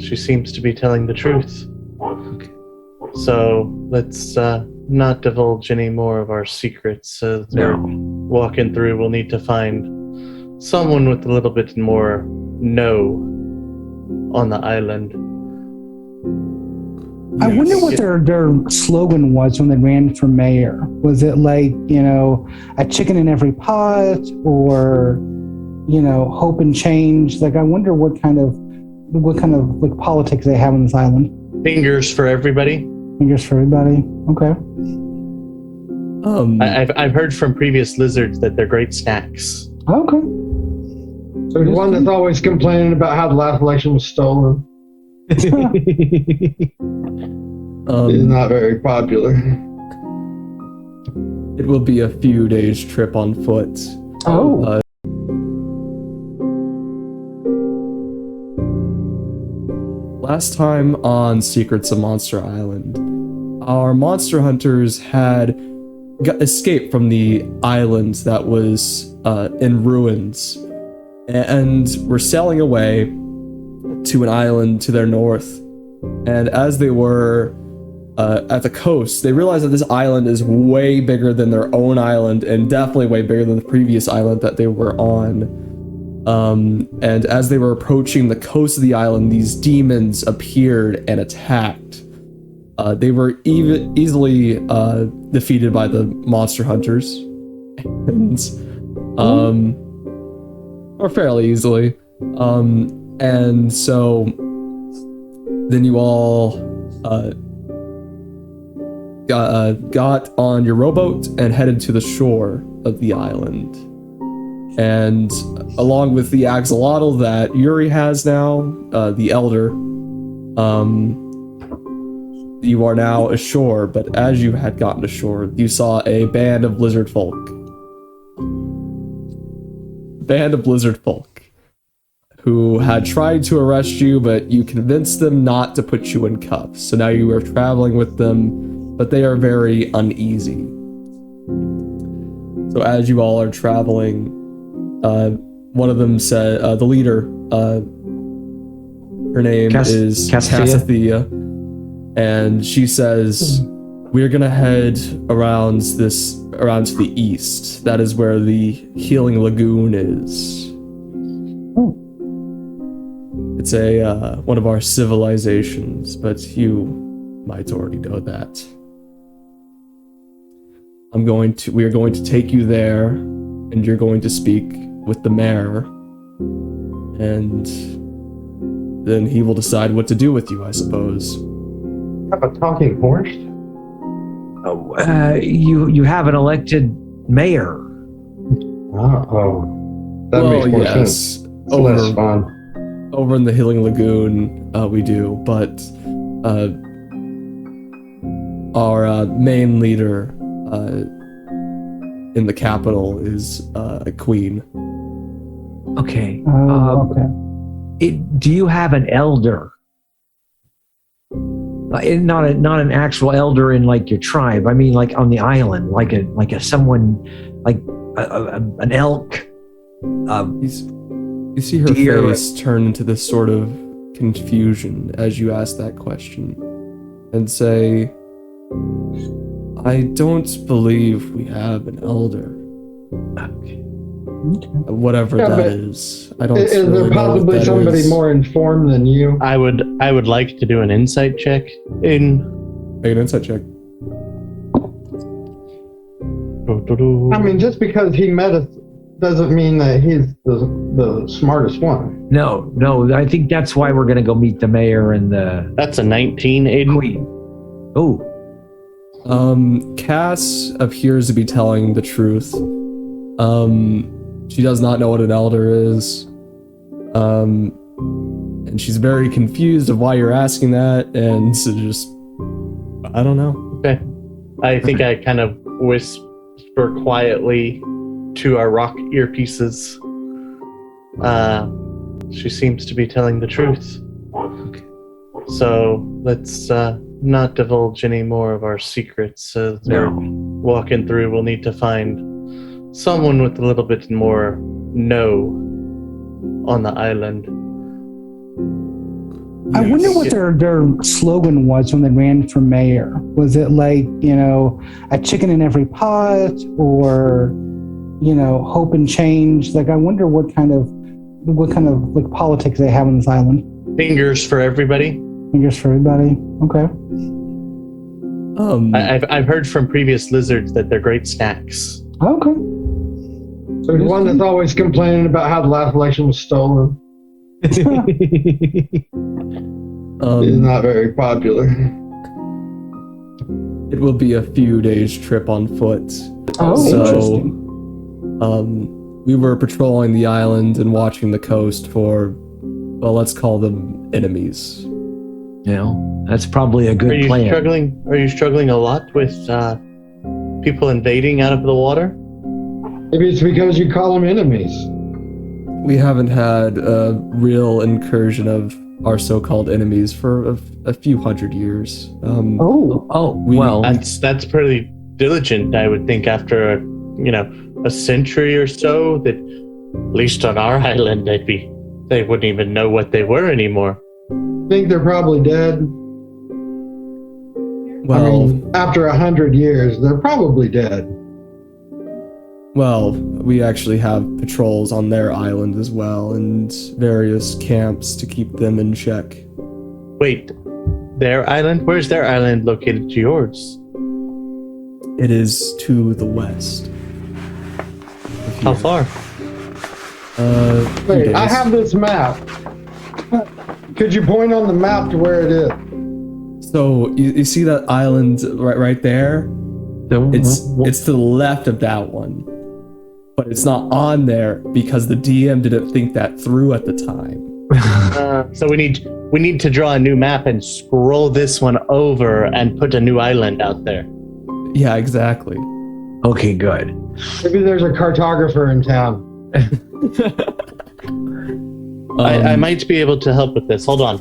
she seems to be telling the truth. Okay. So let's not divulge any more of our secrets. We're walking through, we'll need to find someone with a little bit more know on the island. I wonder what their slogan was when they ran for mayor. Was it like, a chicken in every pot, or, hope and change? Like, I wonder what kind of like politics they have on this island. Fingers for everybody. Fingers for everybody. Okay. I've heard from previous lizards that they're great snacks. Okay. So the one that's always complaining about how the last election was stolen. He's not very popular. It will be a few days trip on foot. Oh. Last time on Secrets of Monster Island, our monster hunters had escaped from the island that was in ruins, and were sailing away to an island to their north. And as they were at the coast, they realized that this island is way bigger than their own island, and definitely way bigger than the previous island that they were on. And as they were approaching the coast of the island, these demons appeared and attacked. They were easily defeated by the monster hunters, and or fairly easily. And so then you all got on your rowboat and headed to the shore of the island. And along with the axolotl that Yuri has now, the elder, you are now ashore. But as you had gotten ashore, you saw a band of lizard folk. Who had tried to arrest you, but you convinced them not to put you in cuffs. So now you are traveling with them, but they are very uneasy. So as you all are traveling, one of them said, the leader, her name is Cassathea, and she says, we're gonna head around to the east. That is where the Healing Lagoon is. It's one of our civilizations, but you might already know that. We are going to take you there, and you're going to speak with the mayor, and then he will decide what to do with you, I suppose. Have a talking horse? You have an elected mayor. That makes more yes. sense. It's less fun. Over in the Healing Lagoon, we do, but our main leader in the capital is a queen. Okay. Okay. Do you have an elder? Not an actual elder in like your tribe. I mean, like on the island, like a someone, like an elk. You see her face turn into this sort of confusion as you ask that question, and say, I don't believe we have an elder. Okay. Whatever that is. I don't Is really there know possibly what that somebody is. more informed than you? I would like to do an insight check in. Make an insight check. I mean, just because he met us doesn't mean that he's the smartest one. No. I think that's why we're gonna go meet the mayor and the That's a 19, Aiden. queen. Oh. Cass appears to be telling the truth. She does not know what an elder is. And she's very confused of why you're asking that, and so just, I don't know. Okay. I think I kind of whisper quietly to our rock earpieces. She seems to be telling the truth. Okay. So let's not divulge any more of our secrets. We're walking through, we'll need to find someone with a little bit more know on the island. I wonder what their slogan was when they ran for mayor. Was it like, a chicken in every pot, or, hope and change? Like, I wonder what kind of like politics they have on this island. Fingers for everybody. Fingers for everybody. Okay. I've heard from previous lizards that they're great snacks. Okay. There's one that's always complaining about how the last election was stolen. He's not very popular. It will be a few days trip on foot. Interesting. We were patrolling the island and watching the coast for, well, let's call them enemies. That's probably a good plan. Are you struggling a lot with people invading out of the water? Maybe it's because you call them enemies. We haven't had a real incursion of our so-called enemies for a few hundred years. That's pretty diligent, I would think, after a century or so. That at least on our island, they wouldn't even know what they were anymore. I think they're probably dead. Well, after 100 years, they're probably dead. Well, we actually have patrols on their island as well, and various camps to keep them in check. Wait, their island? Where's their island located to yours? It is to the west. How far? Wait, I have this map. Could you point on the map to where it is? So you see that island right there? It's to the left of that one, but it's not on there because the DM didn't think that through at the time. So we need to draw a new map and scroll this one over and put a new island out there. Yeah, exactly. Okay, good. Maybe there's a cartographer in town. I might be able to help with this. Hold on.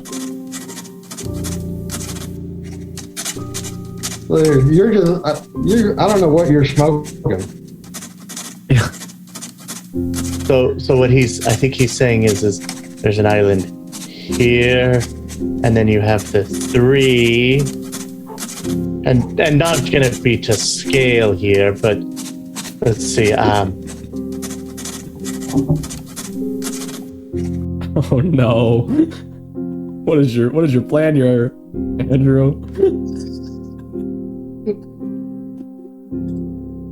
You're just, I don't know what you're smoking. Yeah. So what I think he's saying is there's an island here, and then you have the 3, and not gonna be to scale here, but let's see. Oh no! What is your plan here, Andrew?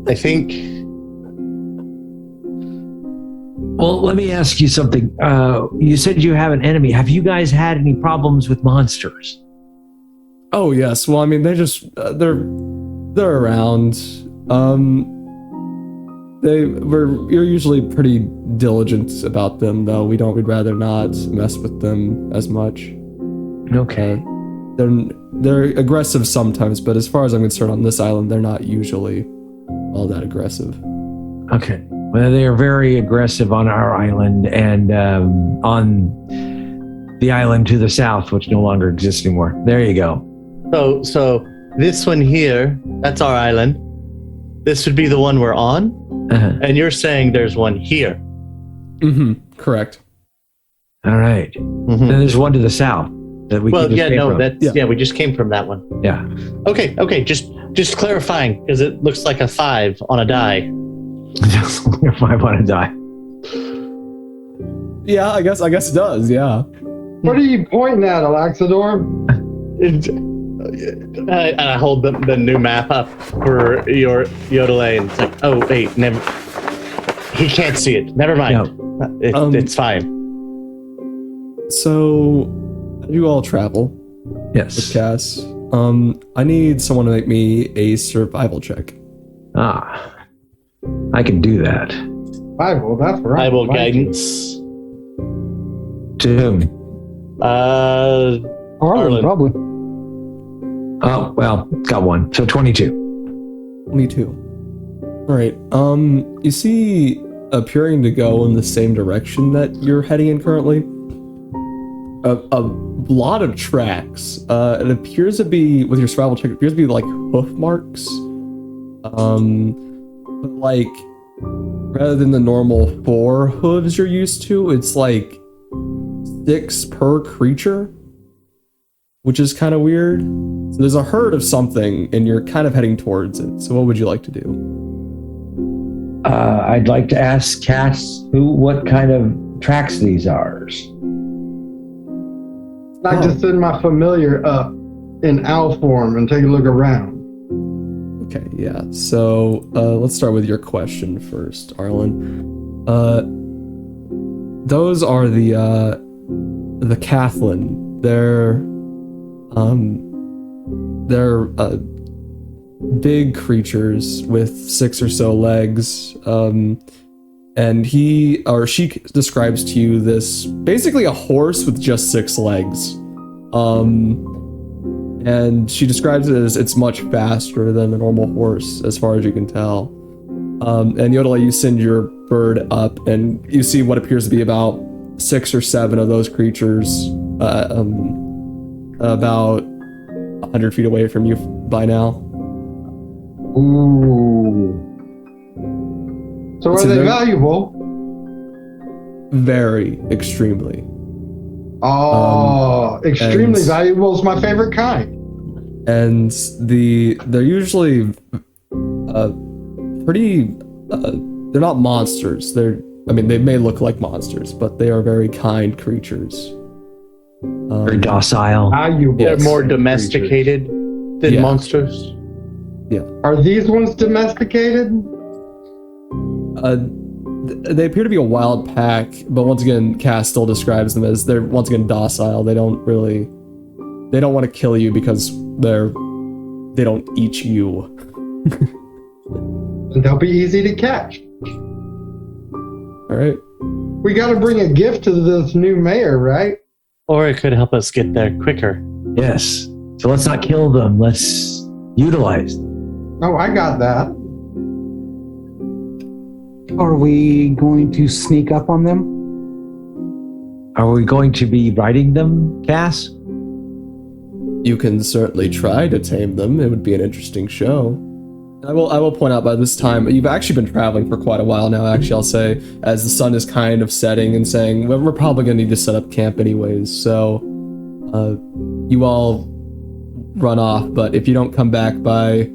I think. Well, let me ask you something. You said you have an enemy. Have you guys had any problems with monsters? Oh yes. Well, I mean, they're around. You're usually pretty diligent about them, though. We'd rather not mess with them as much. Okay. They're aggressive sometimes, but as far as I'm concerned, on this island, they're not usually all that aggressive. Okay. Well, they are very aggressive on our island and on the island to the south, which no longer exists anymore. There you go. So this one here, that's our island. This would be the one we're on, and you're saying there's one here. Mm-hmm. Correct. All right. Mm-hmm. Then there's one to the south that we. Well, just yeah, came no, from. that's we just came from that one. Yeah. Okay, just clarifying because it looks like a 5 on a die. If I want to die. Yeah, I guess it does. Yeah. What are you pointing at, Alaxador? I hold the new map up for your Yodelay, and it's like, oh wait, never. He can't see it. Never mind. No. It's fine. So, you all travel. Yes. With Cass. I need someone to make me a survival check. I can do that. Survival, that's right. Survival guidance. To whom? Arlen, probably. Oh, well, got one. So 22. 22. All right. You see, appearing to go in the same direction that you're heading in currently, a lot of tracks. It appears to be, with your survival check, it appears to be like hoof marks. But like, rather than the normal 4 hooves you're used to, it's like 6 per creature. which is kind of weird. So there's a herd of something, and you're kind of heading towards it. So what would you like to do? I'd like to ask Cass what kind of tracks these are. I just send my familiar up in owl form and take a look around. Okay, yeah. So let's start with your question first, Arlen. Those are the Cathlin. They're big creatures with 6 or so legs. And he or she describes to you this basically a horse with just 6 legs. And she describes it as it's much faster than a normal horse, as far as you can tell. And Yodela, you send your bird up, and you see what appears to be about 6 or 7 of those creatures, about 100 feet away from you by now. Ooh. So are they valuable? Very, extremely. Oh, extremely valuable is my favorite kind. And they're usually pretty. They're not monsters. They may look like monsters, but they are very kind creatures. Very docile. Valuable. They're more domesticated than monsters. Yeah. Are these ones domesticated? They appear to be a wild pack, but once again, Cass still describes them as they're once again docile. They don't want to kill you because they don't eat you. And they'll be easy to catch. All right. We got to bring a gift to this new mayor, right? Or it could help us get there quicker. Yes. So let's not kill them. Let's utilize them. Oh, I got that. Are we going to sneak up on them? Are we going to be riding them, Cass? You can certainly try to tame them. It would be an interesting show. I will point out by this time, you've actually been traveling for quite a while now, actually, I'll say, as the sun is kind of setting and saying, well, we're probably going to need to set up camp anyways, so you all run off, but if you don't come back by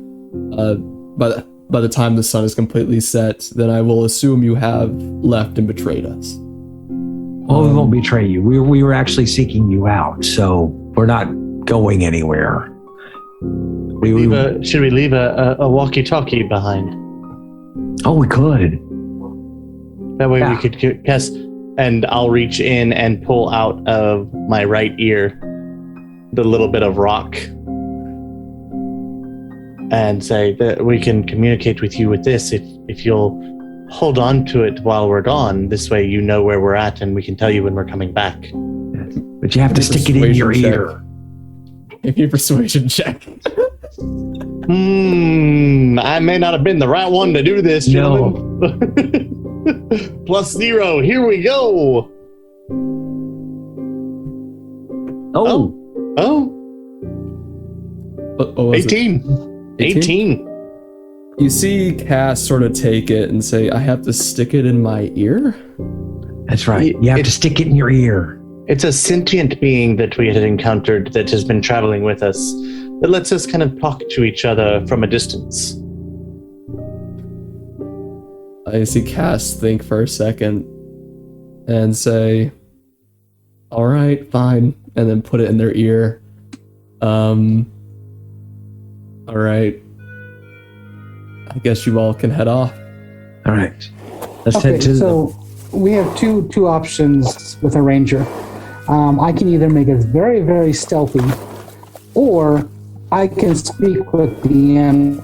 the time the sun is completely set, then I will assume you have left and betrayed us. Well, we won't betray you. We were actually seeking you out, so we're not going anywhere. Should we leave a walkie-talkie behind? Oh, we could. That way we could guess, and I'll reach in and pull out of my right ear the little bit of rock and say that we can communicate with you with this if you'll hold on to it while we're gone. This way you know where we're at and we can tell you when we're coming back. But you have to stick it in your ear. Give me a persuasion check. I may not have been the right one to do this, gentlemen. No. +0. Here we go. Oh. 18. 18. You see Cass sort of take it and say, I have to stick it in my ear? That's right. You have to stick it in your ear. It's a sentient being that we had encountered that has been traveling with us. That lets us kind of talk to each other from a distance. I see Cass think for a second and say, all right, fine, and then put it in their ear. All right. I guess you all can head off. All right. Let's head to so we have two options with a ranger. I can either make it very, very stealthy, or I can speak with the animal.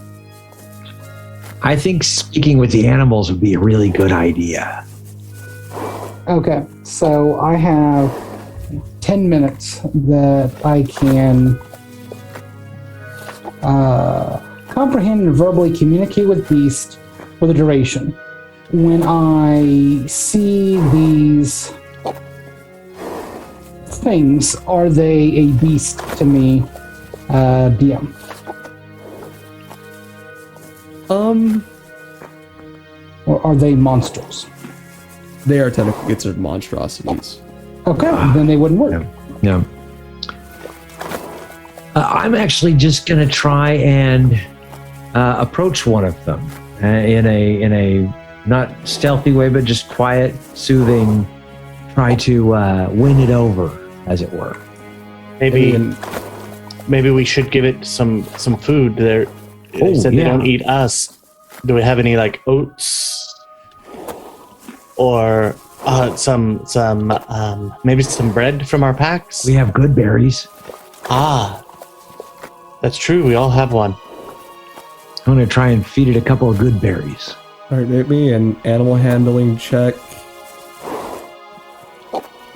I think speaking with the animals would be a really good idea. Okay, so I have 10 minutes that I can comprehend and verbally communicate with beast for the duration. When I see these things, are they a beast to me, DM? Or are they monsters? They are technically considered monstrosities. Okay, then they wouldn't work. No. I'm actually just going to try and approach one of them in a not stealthy way, but just quiet, soothing. Try to win it over, as it were. Maybe we should give it some food. They said they don't eat us. Do we have any like oats or some maybe some bread from our packs? We have good berries. Ah, that's true. We all have one. I'm going to try and feed it a couple of good berries. All right, make me an animal handling check.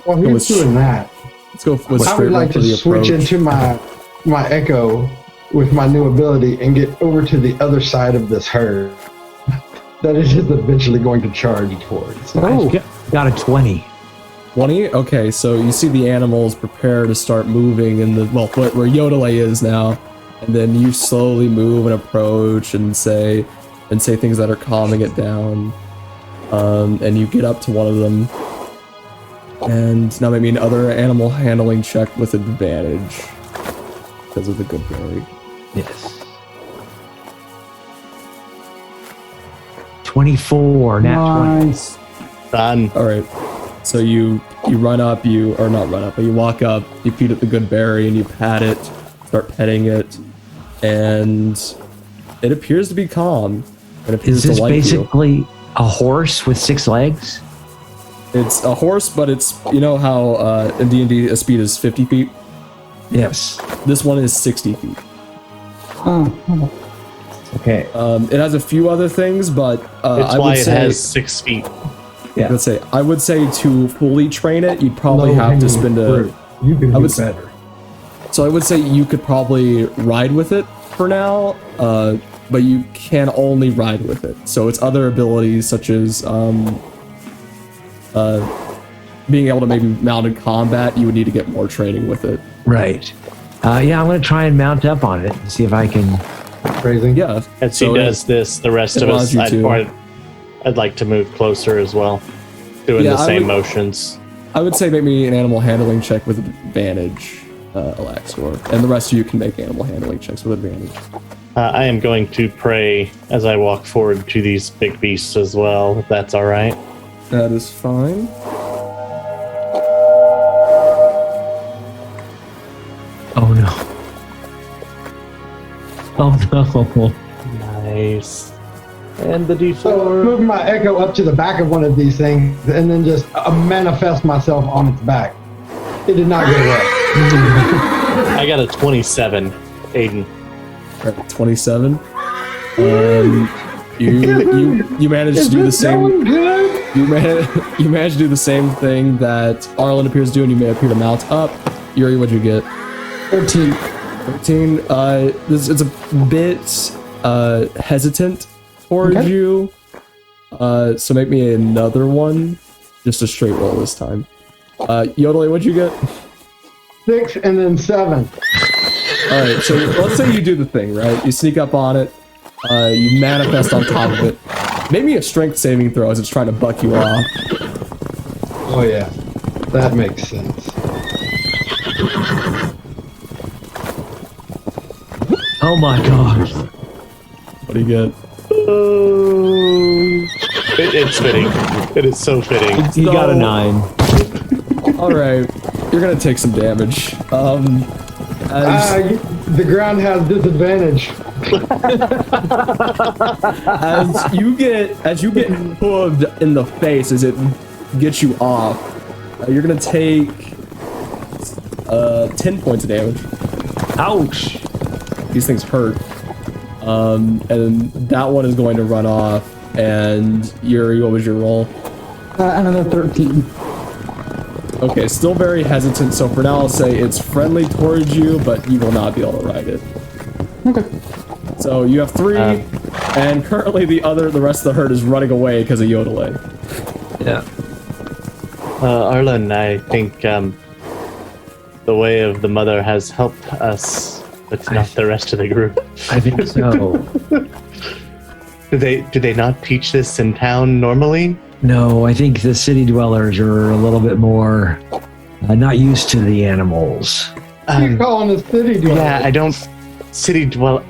While he's doing that, Let's go with I would like to switch into my echo with my new ability and get over to the other side of this herd that is just eventually going to charge towards. Got a 20. 20? Okay, so you see the animals prepare to start moving in the where Yodelay is now, and then you slowly move and approach and say things that are calming it down. And you get up to one of them. And now maybe another animal handling check with advantage because of the good berry. Yes. 24. Nat 20. Done. All right. So you run up, but you walk up, you feed it the good berry, and you pat it, start petting it, and it appears to be calm. It appears Is to like this basically a horse with 6 legs? It's a horse, but it's, you know how in D&D a speed is 50 feet? Yes. This one is 60 feet. Okay. It has a few other things, but It's why it has 6 feet. Yeah. I would say to fully train it, you'd probably have to spend You can do better. So I would say you could probably ride with it for now, but you can only ride with it. So its other abilities, such as being able to maybe mount in combat, you would need to get more training with it. Right. Yeah, I'm going to try and mount up on it and see if I can. Crazy. Yeah. As he does this, the rest of us, I'd like to move closer as well, doing the same motions. I would say maybe an animal handling check with advantage, Alaxor, and the rest of you can make animal handling checks with advantage. I am going to pray as I walk forward to these big beasts as well, if that's all right. That is fine. Oh no. Oh no. Nice. And the D4. So move my echo up to the back of one of these things and then just manifest myself on its back. It did not go well. I got a 27, Aiden. All right, 27. You managed to do the same. You managed to do the same thing that Arlen appears to do, and you may appear to mount up. Yuri, what'd you get? 13. 13. It's a bit hesitant towards you. So make me another one. Just a straight roll this time. Yodelay, what'd you get? 6 and then 7. Alright, so let's say you do the thing, right? You sneak up on it, you manifest on top of it. Maybe a strength saving throw as it's trying to buck you off. Oh yeah, that makes sense. Oh my gosh. What do you get? It's fitting. It is so fitting. He got a 9. Alright, you're gonna take some damage. The ground has disadvantage. as you get hooved in the face as it gets you off, you're gonna take 10 points of damage. Ouch. These things hurt. And that one is going to run off. And Yuri, what was your roll? Another 13. Okay, still very hesitant. So for now, I'll say it's friendly towards you, but you will not be able to ride it. Okay. So you have 3, and currently the rest of the herd is running away because of Yodelay. Yeah. Arlen, I think the way of the mother has helped us, but not the rest of the group. I think so. Do they not teach this in town normally? No, I think the city dwellers are a little bit more not used to the animals. You're calling a city dweller. Yeah, I don't. City dwell.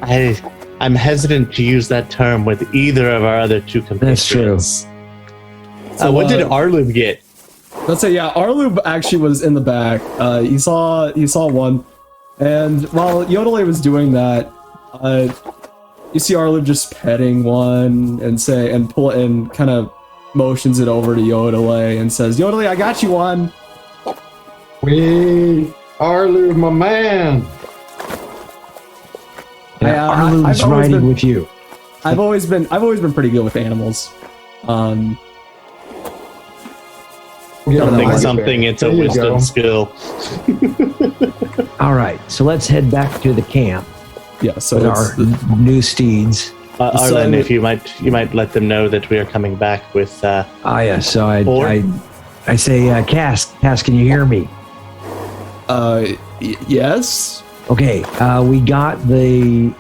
I'm hesitant to use that term with either of our other two compatriots. That's true. What did Arlub get? Let's say, yeah, Arlub actually was in the back. He saw one, and while Yodele was doing that, you see Arlub just petting one and kind of motions it over to Yodele and says, "Yodele, I got you one." We Arlu, my man. Yeah, I've Arlu's always riding been- with you. I've always been pretty good with animals. I Yeah, don't think like it, something. Barry. It's a There you wisdom go. skill. All right, so let's head back to the camp Yeah, so with it's our new steeds. Arlen, So- if you might let them know that we are coming back with. Yeah, so Or- I say, Cass, can you hear me? yes. Okay, we got the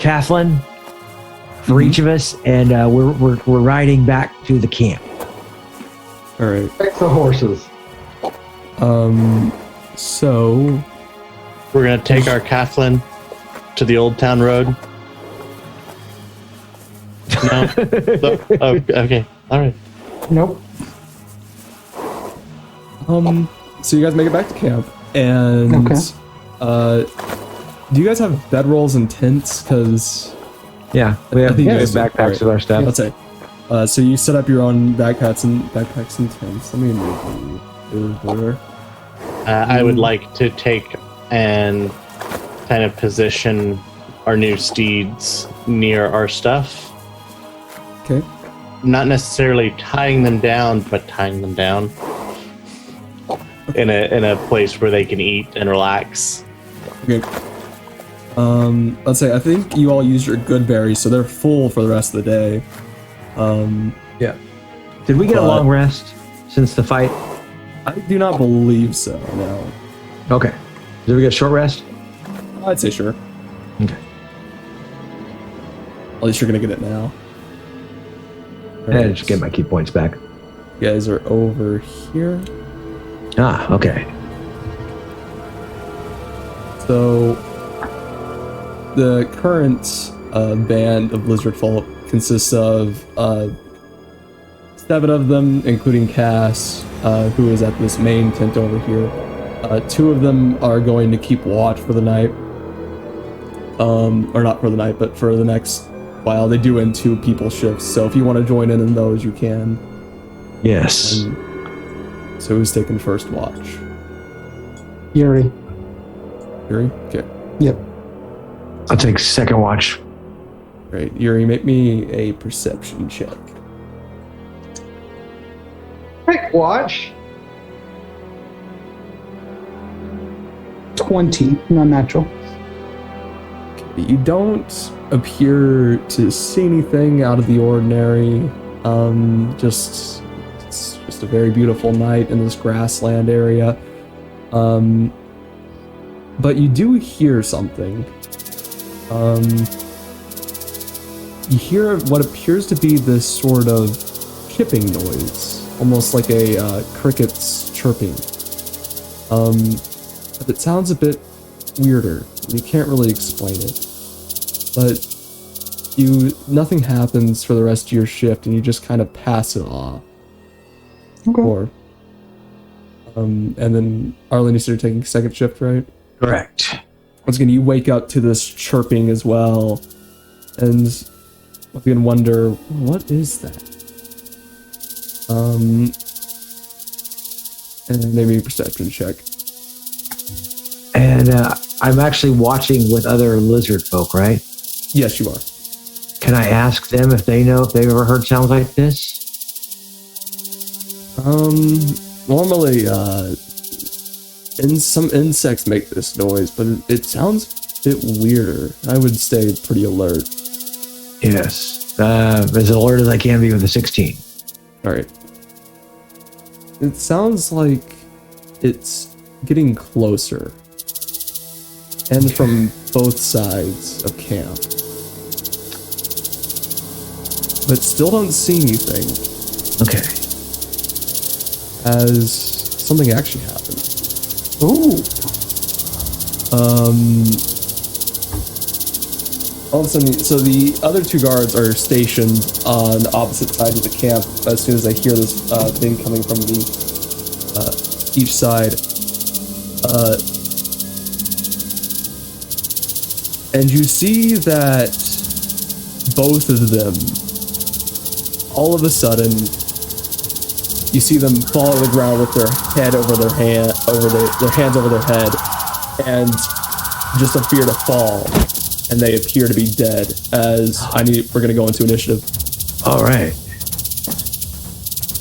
Cathlin for each of us, and we're riding back to the camp. All right. Fix the horses. So We're gonna take our Cathlin to the Old Town Road. No. Oh, okay. All right. Nope. so you guys make it back to camp, and Okay. do you guys have bedrolls and tents? Because Yeah, we have I think you good guys do. backpacks Alright. with our stuff. let's say, so you set up your own backpacks and tents. Let me move you over. I would like to take and kind of position our new steeds near our stuff. Okay. Not necessarily tying them down, but tying them down in a place where they can eat and relax. Okay. Let's say I think you all used your good berries, so they're full for the rest of the day. Did we get a But- long rest since the fight? I do not believe so. No. Okay. Did we get a short rest? I'd say sure. Okay. At least you're gonna get it now. Yeah, just get my key points back. You guys are over here. Ah, okay. So the current band of lizard folk consists of 7 of them, including Cass, who is at this main tent over here. 2 of them are going to keep watch for the night. Or not for the night, but for the next while. They do in 2 people shifts, so if you want to join in those, you can. Yes. So who's taking first watch? Yuri. Yuri? Okay. Yep. I'll take second watch. Great. Yuri, make me a perception check. Quick watch. 20, non-natural. You don't appear to see anything out of the ordinary. It's just a very beautiful night in this grassland area. But you do hear something. You hear what appears to be this sort of chipping noise, almost like a cricket's chirping. But it sounds a bit weirder. You can't really explain it. But nothing happens for the rest of your shift, and you just kind of pass it off. Okay. Or, and then Arlen, you started taking second shift, right? Correct. Once again, you wake up to this chirping as well, and once again wonder, what is that? And maybe a perception check. And I'm actually watching with other lizard folk, right? Yes, you are. Can I ask them if they've ever heard sounds like this? Normally, some insects make this noise, but it sounds a bit weirder. I would stay pretty alert. Yes. As alert as I can be with a 16. Alright. It sounds like it's getting closer. And from both sides of camp. But still don't see anything. Okay. As something actually happened. Ooh. All of a sudden, so the other two guards are stationed on opposite sides of the camp. As soon as they hear this thing coming from the each side, and you see that both of them, all of a sudden, you see them fall to the ground with their head over their hand, their hands over their head, and just appear to fall. And they appear to be dead. We're gonna go into initiative. All right.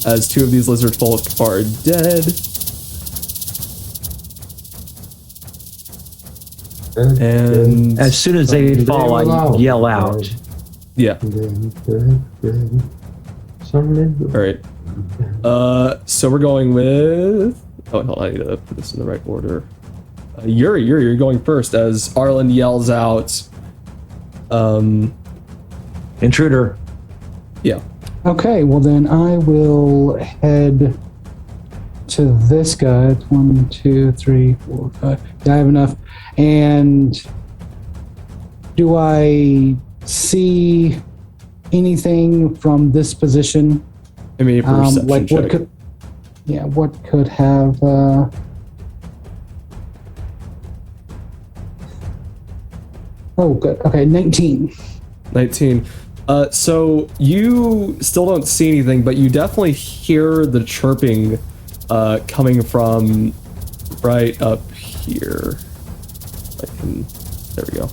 As two of these lizard folk are dead. And As soon as they fall, I yell out. yeah. All right. So we're going with. Oh, hell, I need to put this in the right order. Yuri, you're going first as Arlen yells out. Intruder. Yeah. Okay, well then I will head to this guy. 1, 2, 3, 4, 5. Yeah, I have enough. And do I see anything from this position? I mean, perception like check. what could have Oh, good. Okay, 19. 19. So you still don't see anything, but you definitely hear the chirping coming from right up here. There we go.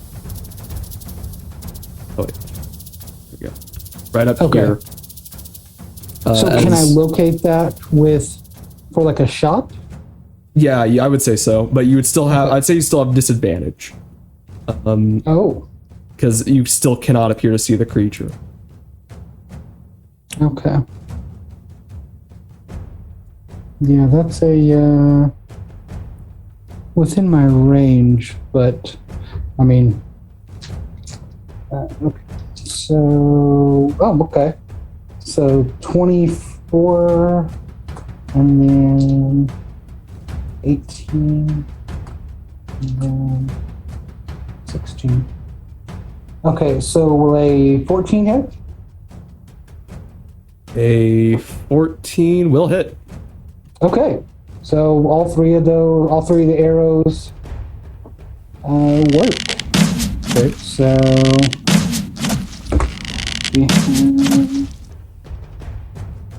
Oh wait. There we go. Right up Okay. here. So can I locate that for like a shot? Yeah, I would say so. But you would still have. I'd say you still have disadvantage. Because you still cannot appear to see the creature. Okay. Yeah, that's a within my range, but I mean, okay. So, okay. So 24, and then 18, and then 16. Okay, so will a 14 hit? A 14 will hit. Okay, so all three of the arrows work. Okay. So we have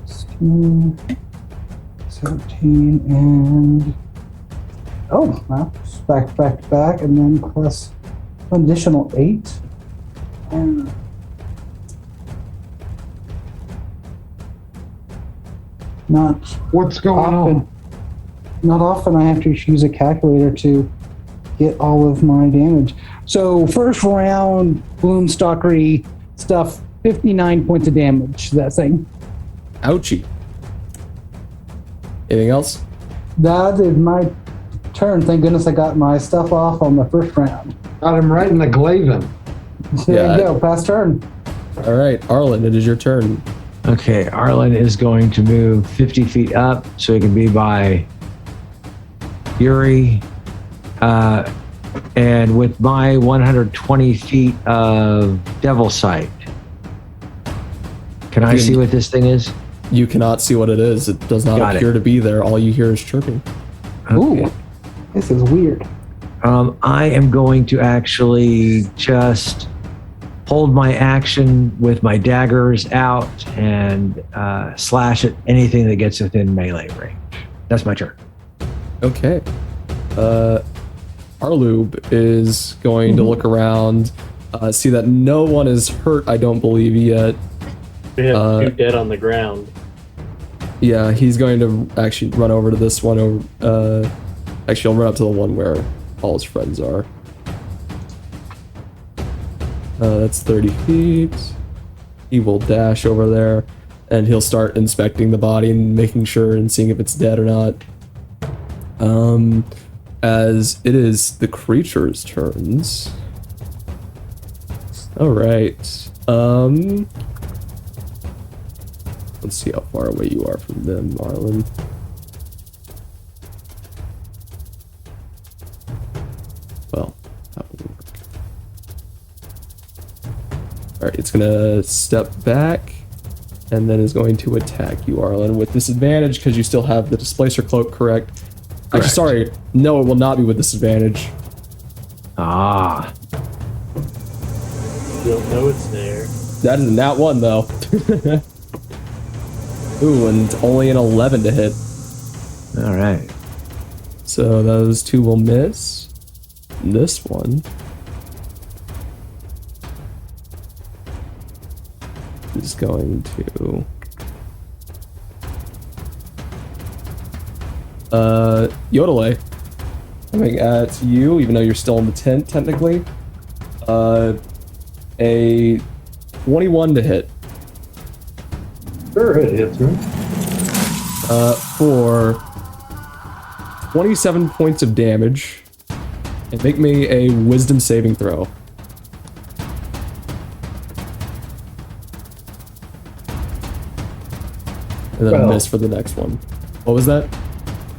16, 17, and well, back, and then plus an additional 8. And not What's going on? Not often I have to use a calculator to get all of my damage. So first round bloomstalkery stuff, 59 points of damage to that thing. Ouchie. Anything else? That is my turn. Thank goodness I got my stuff off on the first round. Got him right in the glavin. There Yeah. you go, pass turn. All right, Arlen, it is your turn. Okay, Arlen is going to move 50 feet up so he can be by Yuri. And with my 120 feet of Devil Sight, can I see what this thing is? You cannot see what it is. It does not Got appear it. to be there. All you hear is chirping. Okay. Ooh, this is weird. I am going to actually just hold my action with my daggers out and slash at anything that gets within melee range. That's my turn. Okay. Arlube is going to look around, see that no one is hurt, I don't believe yet. We have 2 dead on the ground. Yeah, he's going to actually run over to this one. Actually, he'll run up to the one where all his friends are. That's 30 feet. He will dash over there, and he'll start inspecting the body and making sure and seeing if it's dead or not. As it is the creature's turns. All right. Let's see how far away you are from them, Well, that will work. Alright, it's gonna step back and then is going to attack you, Arlen, with disadvantage because you still have the displacer cloak, correct? Actually, sorry, no, it will not be with disadvantage. Ah. You'll know it's there. That is a nat 1, though. Ooh, and only an 11 to hit. All right. So those two will miss. This one is going to... Yodelay. Coming at you, even though you're still in the tent, technically. A 21 to hit. Sure, it hits me. For 27 points of damage. And make me a wisdom saving throw. And then Well. miss for the next one. What was that?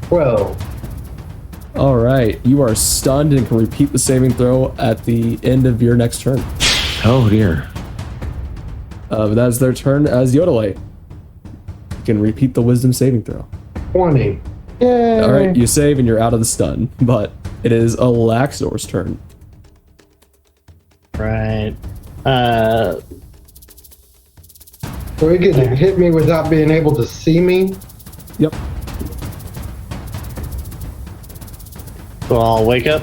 12. Alright, you are stunned and can repeat the saving throw at the end of your next turn. Oh dear. But that is their turn as Yodelay. You can repeat the wisdom saving throw. 20. Yay. Alright, you save and you're out of the stun. But it is Alaxor's turn. Right. So he could hit me without being able to see me? Yep. So I'll wake up,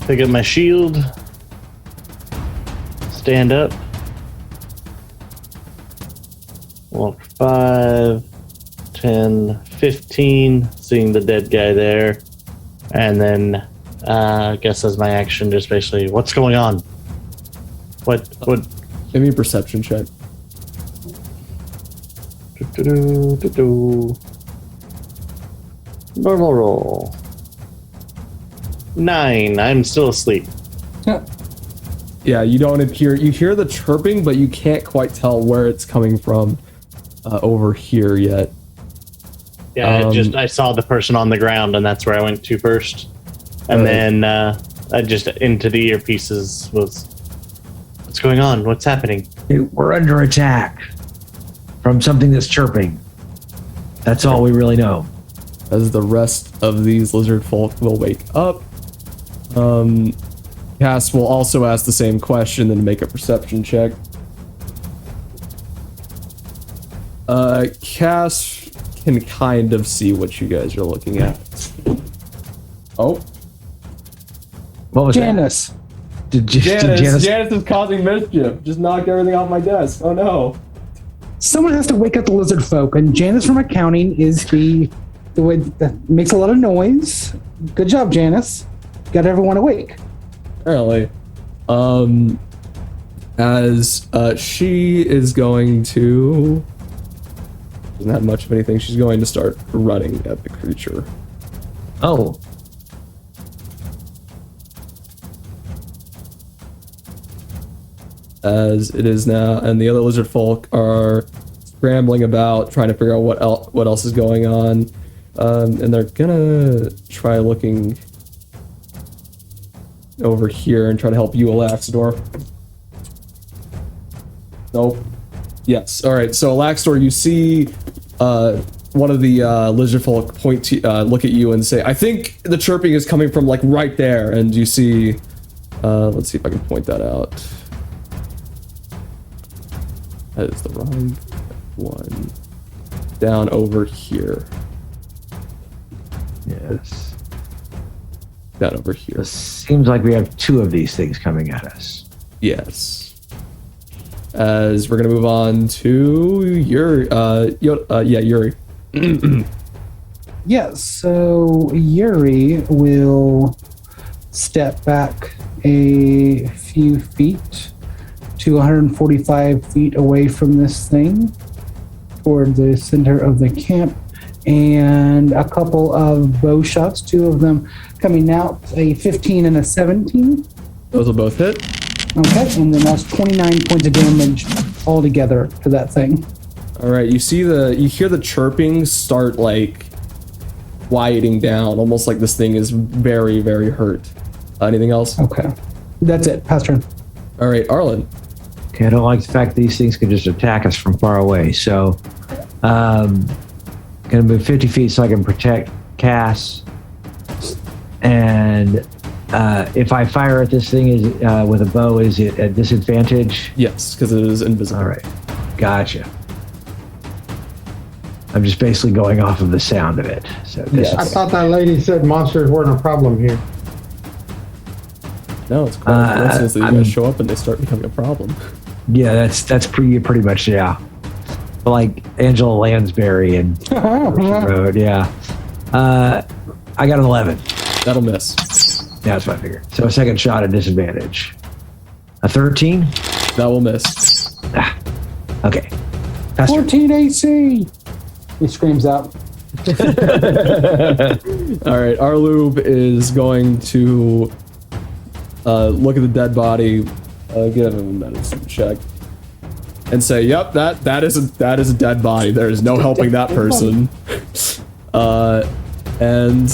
pick up my shield, stand up, walk 5, 10, 15, seeing the dead guy there, and then I guess as my action, just basically, what's going on? What? Give me a perception check. Normal roll. 9. I'm still asleep. Yeah, you don't hear... You hear the chirping, but you can't quite tell where it's coming from over here yet. Yeah, I saw the person on the ground, and that's where I went to first. And then I just into the earpieces was, what's going on? What's happening? We're under attack from something that's chirping. That's all we really know. As the rest of these lizard folk will wake up. Cass will also ask the same question, then make a perception check. Cass can kind of see what you guys are looking at. Oh, What was Janice. that? Did Janice? Janice is causing mischief. Just knocked everything off my desk. Oh no. Someone has to wake up the lizard folk, and Janice from accounting is the way that makes a lot of noise. Good job, Janice. Got everyone awake. Apparently. As she is going to... Doesn't have much of anything. She's going to start running at the creature. Oh, As it is now, and the other lizard folk are scrambling about, trying to figure out what else is going on, and they're gonna try looking over here and try to help you, Alaxador. Nope. Yes. All right. So Alaxador, you see one of the lizard folk point to look at you and say, "I think the chirping is coming from like right there." And you see, let's see if I can point that out. That is the wrong one. Down over here. yes. Down over here. It seems like we have two of these things coming at us. Yes. As we're gonna move on to Yuri. Yuri. Yes, so Yuri will step back a few feet to 145 feet away from this thing toward the center of the camp, and a couple of bow shots, two of them coming out, a 15 and a 17. Those will both hit. Okay, and then that's 29 points of damage altogether to that thing. All right. You hear the chirping start like quieting down, almost like this thing is very, very hurt. Anything else? Okay. That's it. Pass turn. All right, Arlen. Okay, I don't like the fact these things can just attack us from far away. So, gonna move 50 feet so I can protect Cass. And if I fire at this thing with a bow, is it at disadvantage? Yes, because it is invisible. All right, gotcha. I'm just basically going off of the sound of it. So Yes. I thought that lady said monsters weren't a problem here. No, it's quite a coincidence that you guys show up and they start becoming a problem. yeah, that's pretty much yeah. Like Angela Lansbury and Road, yeah. I got an 11. That'll miss. Yeah, that's what I figured. So a second shot at disadvantage. A 13? That will miss. Okay. Pastor. 14 AC. He screams out. All right, Arlube is going to look at the dead body, give him a medicine check, and say, "Yep, that is a dead body. There is no helping that person." And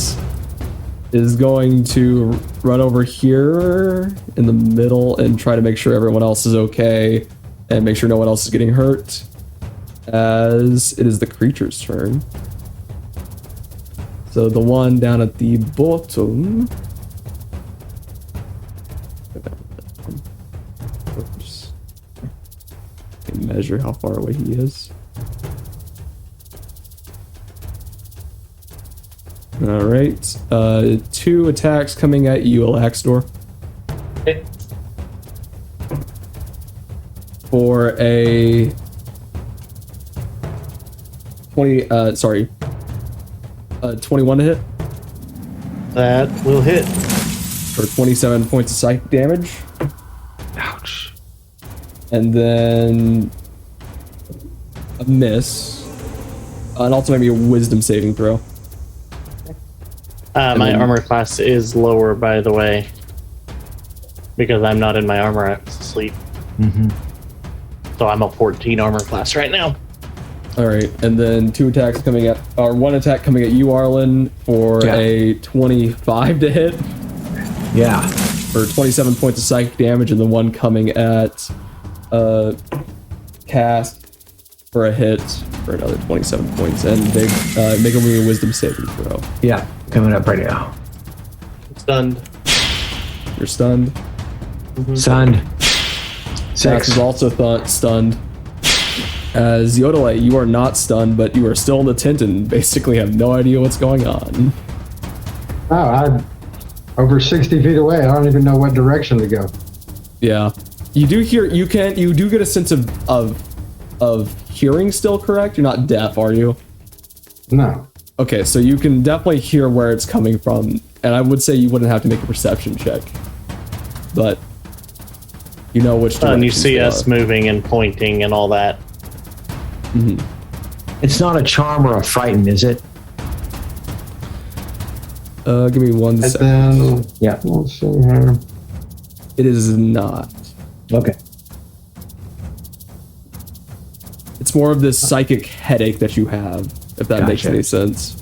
is going to run over here in the middle and try to make sure everyone else is okay and make sure no one else is getting hurt, as it is the creature's turn. So the one down at the bottom. Oops. Can measure how far away he is. All right. 2 attacks coming at you, Alaxdor. Okay. For a 21 to hit. That will hit. For 27 points of psychic damage. Ouch. And then a miss. And also maybe a wisdom saving throw. My armor class is lower, by the way, because I'm not in my armor at sleep. Mm-hmm. So I'm a 14 armor class right now. All right, and then 2 attacks coming at, or 1 attack coming at you, Arlen, for a 25 to hit. Yeah. For 27 points of psychic damage, and the 1 coming at Cast for a hit for another 27 points, and they make a wisdom saving throw. Yeah. Coming up right now. Stunned. You're stunned. Stunned. Sax 6. is also stunned. As Yodelay, you are not stunned, but you are still in the tent and basically have no idea what's going on. Oh, I'm over 60 feet away. I don't even know what direction to go. Yeah, you do hear. You do get a sense of hearing still. Correct? You're not deaf, are you? No. Okay, so you can definitely hear where it's coming from, and I would say you wouldn't have to make a perception check, but you know which direction. And you see us moving and pointing and all that. Mm-hmm. It's not a charm or a frighten, is it? Give me 1 And second. then, Yeah. let's see here. It is not. Okay. It's more of this psychic headache that you have, if that makes Gotcha. any sense.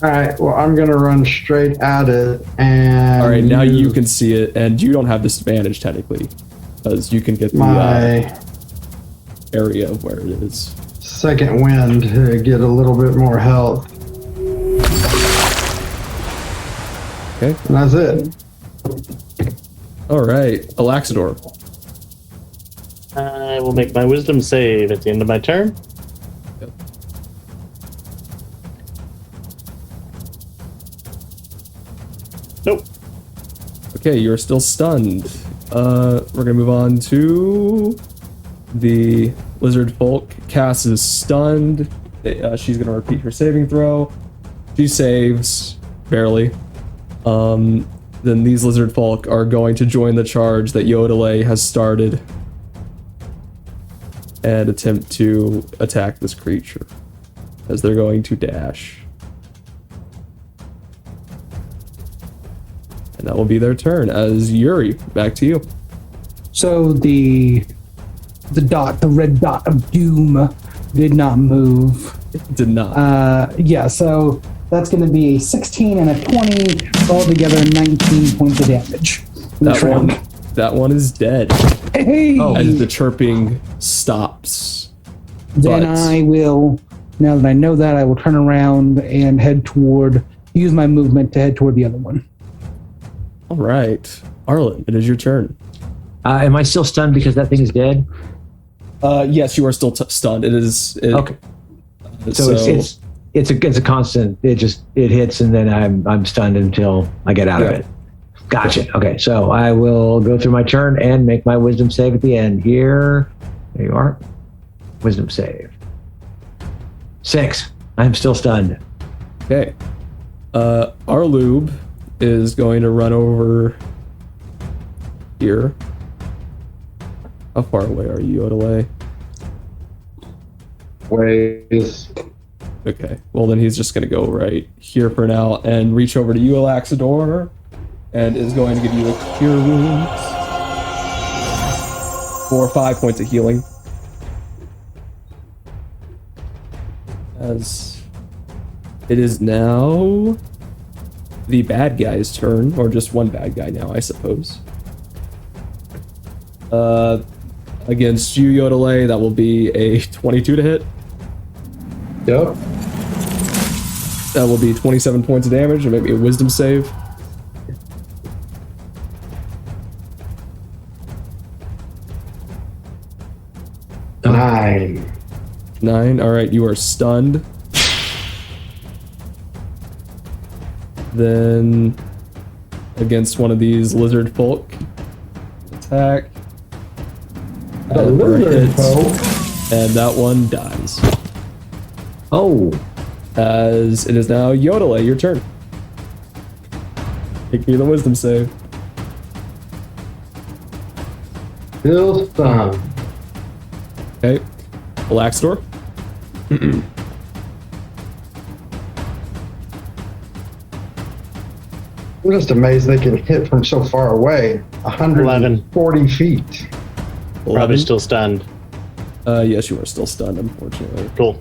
All right, well, I'm going to run straight at it, and... All right, now you can see it, and you don't have disadvantage technically, because you can get the my area of where it is. second wind to get a little bit more health. Okay. And that's it. All right, Alaxador. I will make my wisdom save at the end of my turn. Yep. Nope. Okay, you're still stunned. We're gonna move on to the lizard folk. Cass is stunned. She's gonna repeat her saving throw. She saves barely. Then these lizard folk are going to join the charge that Yodelay has started and attempt to attack this creature as they're going to dash. And that will be their turn. As Yuri, back to you. So the red dot of doom did not move. Did not. Yeah, so that's going to be a 16 and a 20 altogether 19 points of damage. That one is dead. Hey! As the chirping stops. Then I will, now that I know that, I will turn around and use my movement to head toward the other one. All right. Arlen, it is your turn. Am I still stunned because that thing is dead? Yes, you are still stunned. Okay. So it's a constant. It hits and then I'm stunned until I get out of it. Gotcha. Okay, so I will go through my turn and make my wisdom save at the end. Here, there you are. Wisdom save. 6. I'm still stunned. Okay. Arlube is going to run over here. How far away are you, Odelay? Ways. Okay. Well, then he's just going to go right here for now and reach over to you, Alaxador, and is going to give you a cure wounds for 5 points of healing. As it is now the bad guy's turn, or just one bad guy now, I suppose. Against you, Yodelay, that will be a 22 to hit. Yep. That will be 27 points of damage, and maybe a wisdom save. Nine. 9. All right, you are stunned. Then against one of these lizard folk, attack. The lizard folk. And that one dies. Oh, As it is now Yodelay, your turn. Make me the wisdom save. Still stunned. Okay. Alaxador. I'm just amazed they can hit from so far away. 140 feet. Probably still stunned. Yes, you are still stunned, unfortunately. Cool.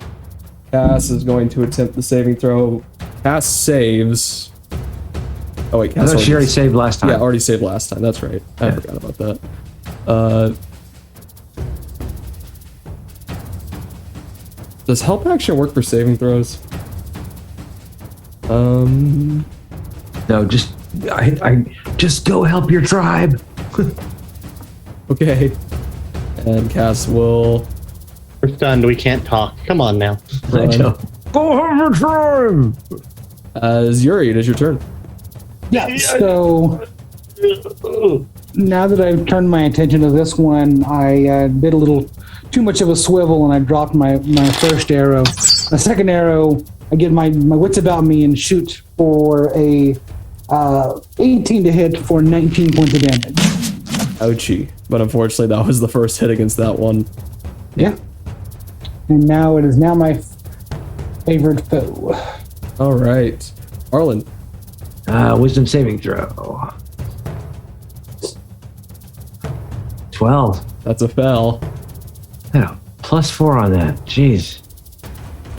Cass is going to attempt the saving throw. Cass saves. Oh wait, I Cass thought she already saved last time. Yeah, already saved last time. That's right. I forgot about that. Does help action work for saving throws? No, just I just go help your tribe. Okay. And Cass will. We're stunned. We can't talk. Come on now. I know. Go help your tribe. As Yuri, it is your turn. Yeah, so now that I've turned my attention to this one, I did a little too much of a swivel and I dropped my first arrow. The second arrow, I get my wits about me and shoot for a 18 to hit for 19 points of damage. Ouchie. But unfortunately, that was the first hit against that one. Yeah. And now it is now my favorite foe. All right. Arlen. Wisdom saving throw. 12. That's a fail. Yeah, +4 on that. Jeez.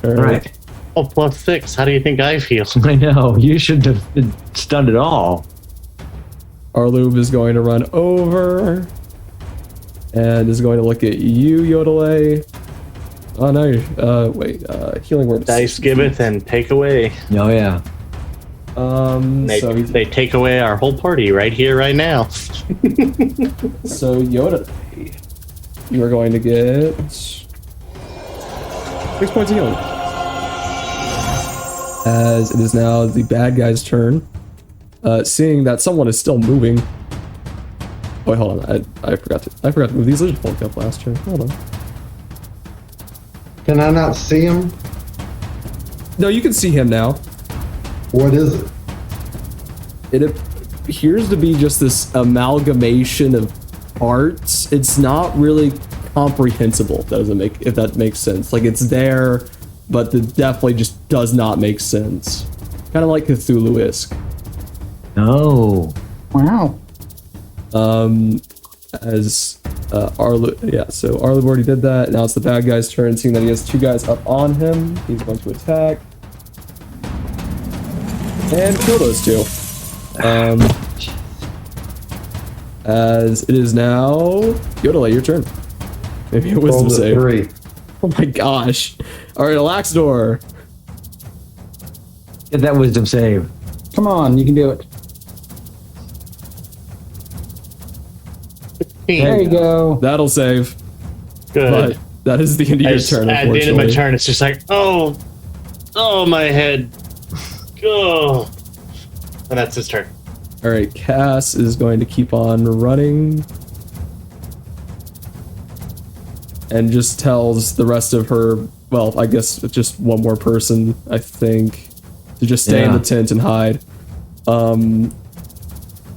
All Right. Oh, +6. How do you think I feel? I know. You shouldn't have been stunned at all. Arlube is going to run over and is going to look at you, Yodelay. Oh no, wait, healing word. Dice giveth and take away. Oh yeah. So They take away our whole party right here, right now. So Yodelay, you are going to get 6 points of healing. As it is now the bad guy's turn. Seeing that someone is still moving. Oh wait, hold on. I forgot to move these lizard folk up last turn. Hold on. Can I not see him? No, you can see him now. What is it? It appears to be just this amalgamation of parts. It's not really comprehensible. If that makes sense. Like it's there, but it definitely just does not make sense. Kind of like Cthulhu-esque. Oh. Wow. As Arlube, yeah. So Arlube already did that. Now it's the bad guy's turn. Seeing that he has 2 guys up on him, he's going to attack and kill those 2. As it is now, Yodelay, your turn. Maybe a wisdom Rolled a save. 3. Oh my gosh! All right, Alaxdor. Get that wisdom save. Come on, you can do it. There you go. That'll save. Good. But that is the end of your turn. At the end of my Unfortunately. turn, it's just like, oh, my head. Oh. And that's his turn. All right, Cass is going to keep on running, and just tells the rest of her. Well, I guess just one more person, I think, to just stay in Yeah. the tent and hide.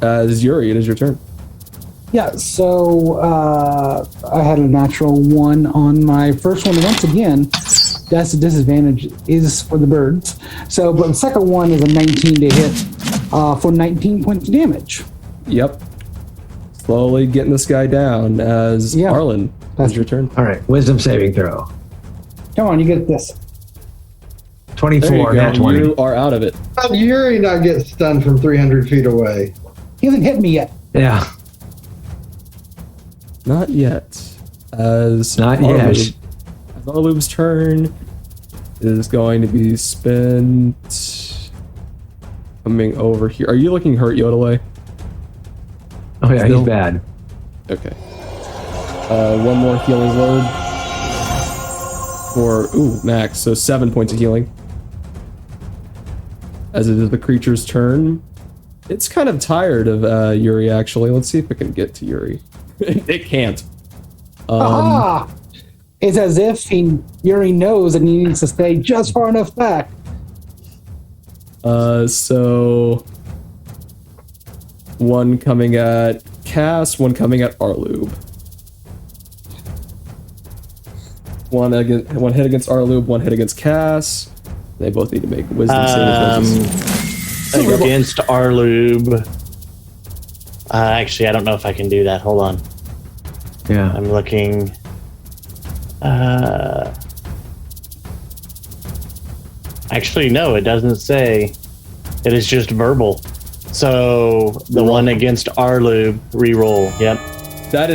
As Yuri, it is your turn. Yeah, so I had a natural 1 on my first one. Once again, that's a disadvantage is for the birds. So, but the second one is a 19 to hit for 19 points of damage. Yep. Slowly getting this guy down. As Yeah. Arlen, it's your turn. All right, wisdom saving throw. Come on, you get this. 24, There you nat go. 20. You are out of it. How did Yuri not get stunned from 300 feet away? He hasn't hit me yet. Yeah, Not yet. As not yet. As Arlube's turn is going to be spent coming over here. Are you looking hurt, Yodelay? Oh yeah, Still? he's bad. Okay. One more healing load for max, so 7 points of healing. As it is the creature's turn, it's kind of tired of Yuri. Actually, let's see if it can get to Yuri. It can't. Aha! It's as if Yuri knows that he needs to stay just far enough back. So one coming at Cass, one coming at Arlube. One hit against Arlube, one hit against Cass. They both need to make wisdom saving throws. Against Arlube. Actually, I don't know if I can do that. Hold on. Yeah. I'm looking. Actually, no, it doesn't say. It is just verbal. So the one against Arlube, reroll. Yep. That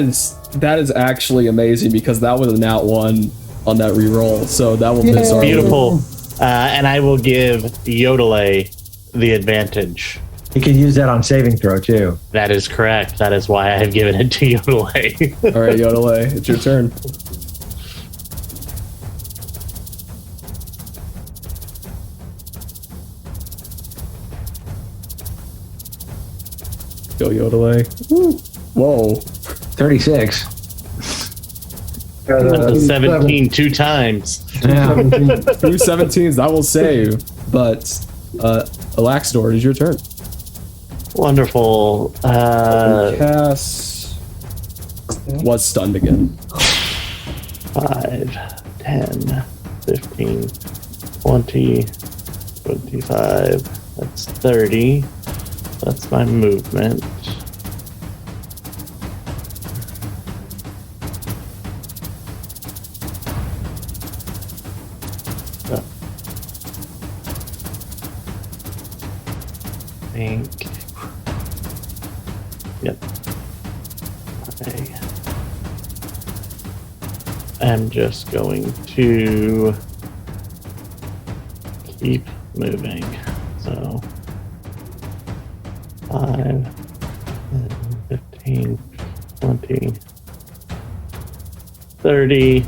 is actually amazing because that was a nat 1 on that reroll, so that will miss Arlube. Beautiful. And I will give Yodelay the advantage. He could use that on saving throw too. That is correct. That is why I have given it to Yodelay. All right, Yodelay, it's your turn. Go Yodelay. Whoa. 36. That's a 17 two times. Yeah. 17. Through 17s, that will save, but Alaxdor, it is your turn. Wonderful. Cass was stunned again. 5, 10, 15, 20, 25. That's 30. That's my movement. Oh. Think. Yep. I'm just going to keep moving. So 5, 10, 15, 20, 30,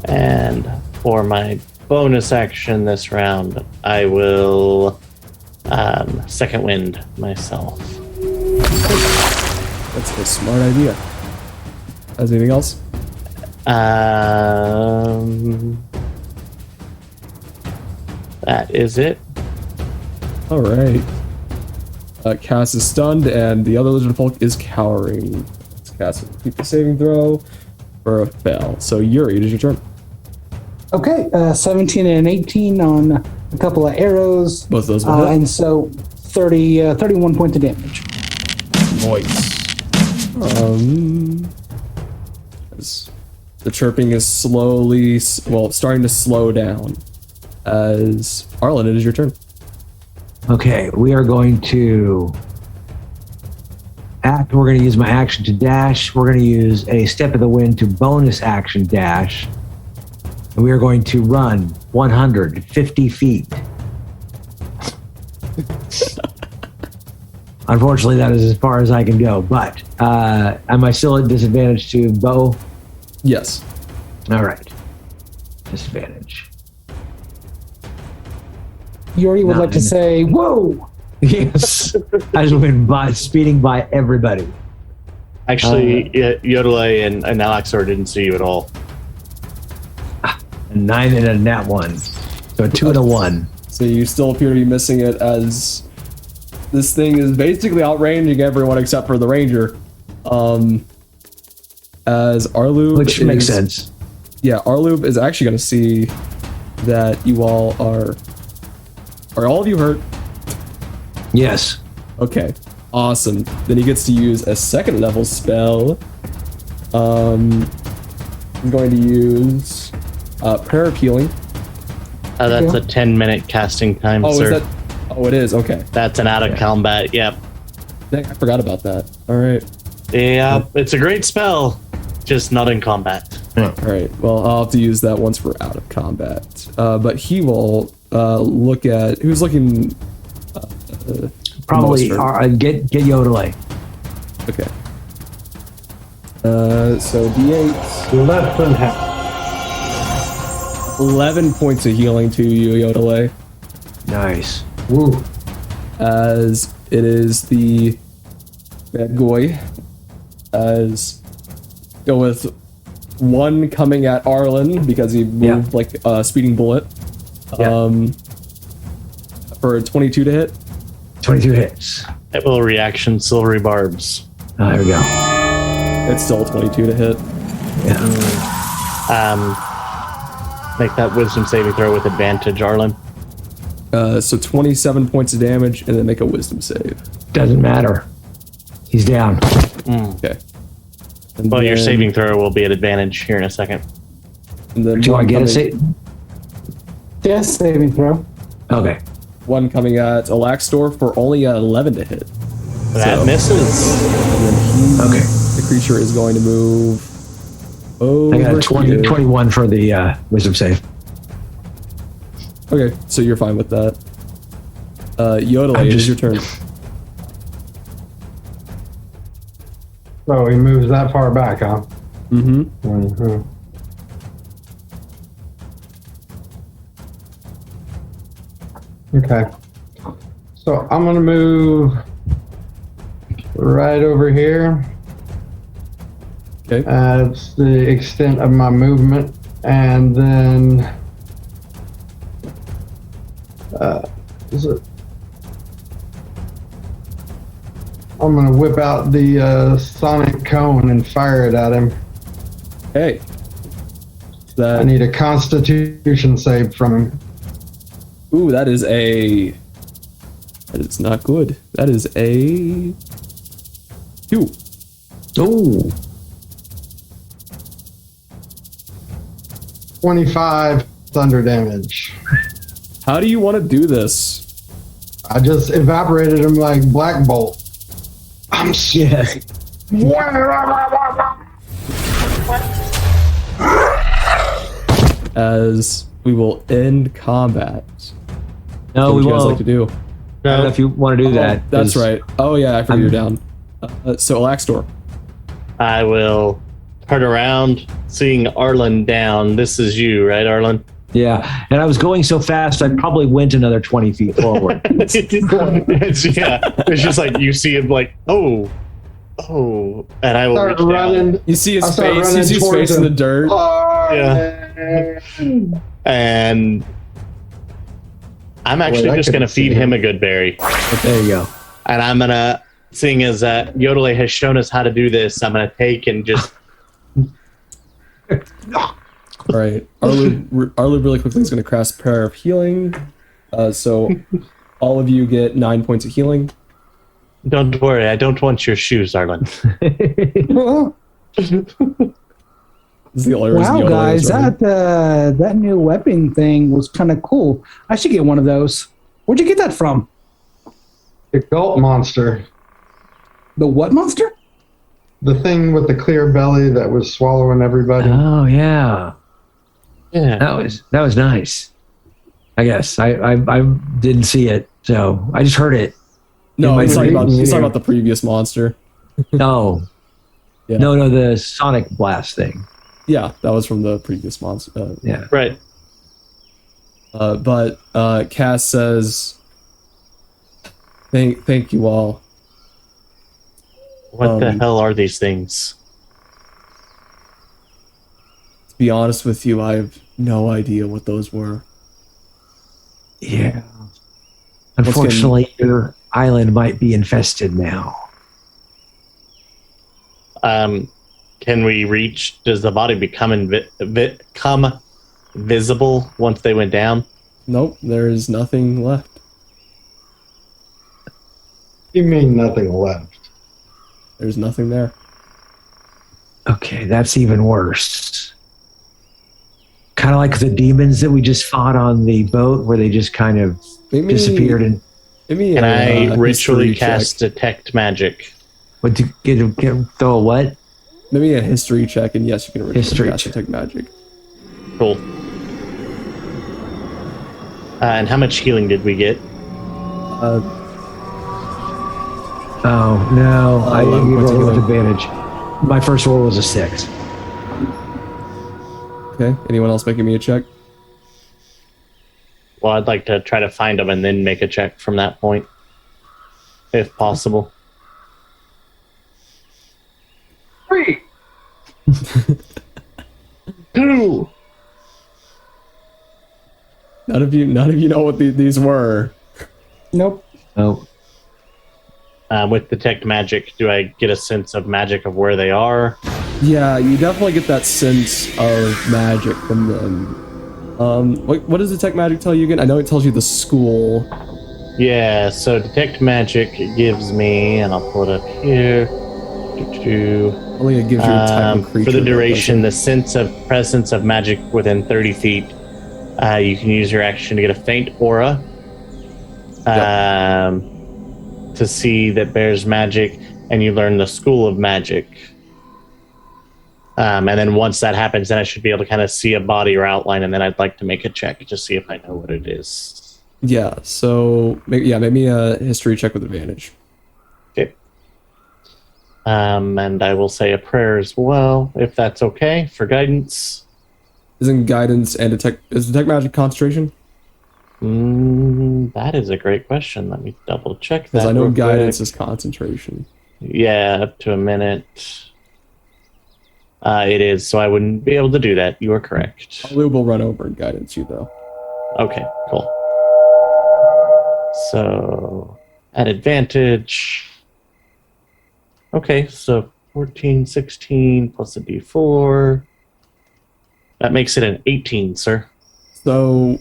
and for my bonus action this round, I will second wind myself. That's a smart idea. Has anything else? That is it. All right. Cass is stunned, and the other lizard folk is cowering. It's Cass will keep the saving throw for a fail. So Yuri, it is your turn. Okay, 17 and an 18 on a couple of arrows. Both of those will hit. And so 31 points of damage. Nice. As the chirping is slowly, starting to slow down. As Arlen, it is your turn. Okay, we are going to act. We're going to use my action to dash. We're going to use a step of the wind to bonus action dash. And we are going to run 150 feet. Unfortunately, that is as far as I can go. But am I still at disadvantage to bow? Yes. All right. Disadvantage. Yori would like to 9. say, "Whoa!" Yes. I just went by, speeding by everybody. Actually, Yodelay and Alaxor didn't see you at all. A 9 and a nat 1. So a 2 and a 1. So you still appear to be missing it, as this thing is basically outranging everyone except for the ranger. As Arlube, Which makes sense. Yeah, Arlube is actually going to see that you all are all of you hurt? Yes. Okay, awesome. Then he gets to use a second level spell. I'm going to use Prayer of Healing. That's a 10-minute casting time, Oh, sir. is that? Oh, it is. Okay. That's an out of combat. Yep. Dang, I forgot about that. All right. Yeah, it's a great spell, just not in combat. All right. Well, I'll have to use that once we're out of combat. But he will look at who's looking. Probably Monster. get Yodelay. Okay. So D8, Less than half. 11 points of healing to you, Yodelay. Nice. Woo. As it is the bad boy. As go with one coming at Arlen because he moved like a speeding bullet. Yeah. For a 22 to hit. 22 hits. It will reaction silvery barbs. Oh, there we go. It's still a 22 to hit. Yeah. Make that wisdom saving throw with advantage, Arlen. So 27 points of damage, and then make a wisdom save. Doesn't matter. He's down. Okay. And Well, your then- saving throw will be at advantage here in a second. And then Do I one get a coming- save? Yes, saving throw. Okay. One coming at Alaxtor for only 11 to hit. That misses. And then he, Okay. the creature is going to move over I got a 20, here. 21 for the wisdom save. Okay, so you're fine with that. Yodelay, I'm it is just- your turn. So he moves that far back, huh? Mm-hmm. Mhm. Okay. So I'm gonna move right over here. Okay. That's the extent of my movement, and then is it? I'm gonna whip out the sonic cone and fire it at him. Hey. I That, need a Constitution save from him. ooh, that is not good. That is a 2. Oh. 25 thunder damage. How do you want to do this? I just evaporated him like Black Bolt. I'm Yes. As we will end combat. No, What we would you guys won't. like to do? I don't know if you want to do that. That's 'cause right. Oh yeah, I forgot you're down. So Alaxtor. I will turn around, seeing Arlen down. This is you, right, Arlen? Yeah, and I was going so fast, I probably went another 20 feet forward. It's just like you see him like, oh, and I will reach Start down. running. You see his I start face. You running see his towards face in the him. dirt. And I'm actually I just going to couldn't see feed him him. a good berry. There you go. And I'm going to, seeing as Yodelay has shown us how to do this, I'm going to take and just, All right. Arlube really quickly is going to cast Prayer of Healing. So all of you get 9 points of healing. don't worry, I don't want your shoes, Arlen. This is the only reason Wow, Yodelay guys, is running. that new weapon thing was kind of cool. I should get one of those. Where'd you get that from? The gulp monster. The what monster? The thing with the clear belly that was swallowing everybody. Oh yeah, Yeah. that was nice. I guess I didn't see it, so I just heard it. No, It he's might talking be- about the previous monster. No, Yeah. no, the sonic blast thing. Yeah, that was from the previous monster. Yeah. Right. But Cass says, "Thank you all." What the hell are these things? To be honest with you, I have no idea what those were. Yeah. Unfortunately, your island might be infested now. Can we reach? Does the body become become visible once they went down? Nope, there is nothing left. You mean nothing left? There's nothing there. Okay, that's even worse. Kind of like the demons that we just fought on the boat, where they just kind of disappeared. And Maybe Can I ritually history cast check. detect magic? what to get throw a what? Maybe a history check, and yes, you can ritually History cast check. detect magic. Cool. And how much healing did we get? Oh no, I 11 points of rolled with healing. advantage. My first roll was a 6. Okay. Anyone else making me a check? Well, I'd like to try to find them and then make a check from that point, if possible. 3. 2. None of you know what these were. Nope. Oh, With detect magic, do I get a sense of magic of where they are? Yeah, you definitely get that sense of magic from them. What does detect magic tell you again? I know it tells you the school. Yeah, so detect magic gives me, and I'll pull it up here. Only it gives you a type of creature. For the that duration, doesn't- the sense of presence of magic within 30 feet. You can use your action to get a faint aura. To see that bears magic, and you learn the school of magic. And then once that happens, then I should be able to kind of see a body or outline, and then I'd like to make a check to see if I know what it is. Yeah, so maybe a history check with advantage. Okay. And I will say a prayer as well, if that's okay, for guidance. Isn't guidance and is detect magic concentration? That is a great question. Let me double check that. Because I know real guidance quick. is concentration. Yeah, up to a minute. It is, so I wouldn't be able to do that. You are correct. Lou will run over and guidance you though. Okay, cool. So, at advantage. Okay, so 14, 16 plus a d4. That makes it an 18, sir. So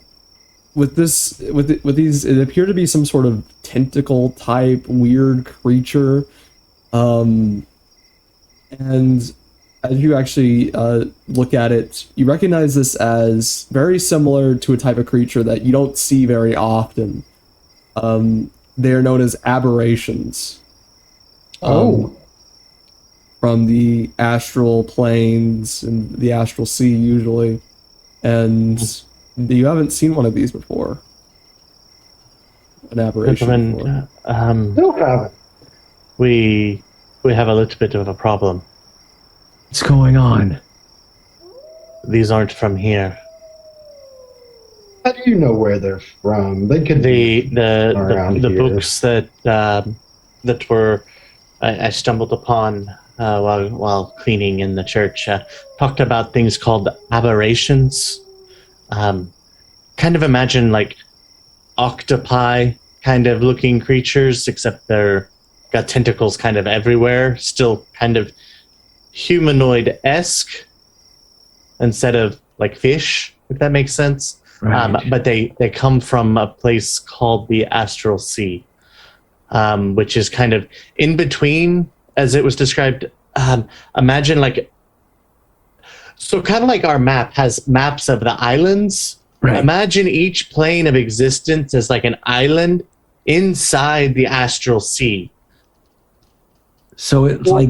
with these, it appear to be some sort of tentacle type weird creature. And as you actually look at it, you recognize this as very similar to a type of creature that you don't see very often. They are known as aberrations. From the astral planes and the astral sea usually. And you haven't seen one of these before. An aberration before. No problem. We have a little bit of a problem. what's going on? These aren't from here. How do you know where they're from? They could be around The here. books that were I stumbled upon while cleaning in the church talked about things called aberrations. Kind of imagine like octopi kind of looking creatures, except they're got tentacles kind of everywhere, still kind of humanoid-esque instead of like fish, if that makes sense. Right. But they come from a place called the Astral Sea, which is kind of in between, as it was described. Imagine like, so kind of like our map has maps of the islands. Right. Imagine each plane of existence as like an island, inside the astral sea. So it's like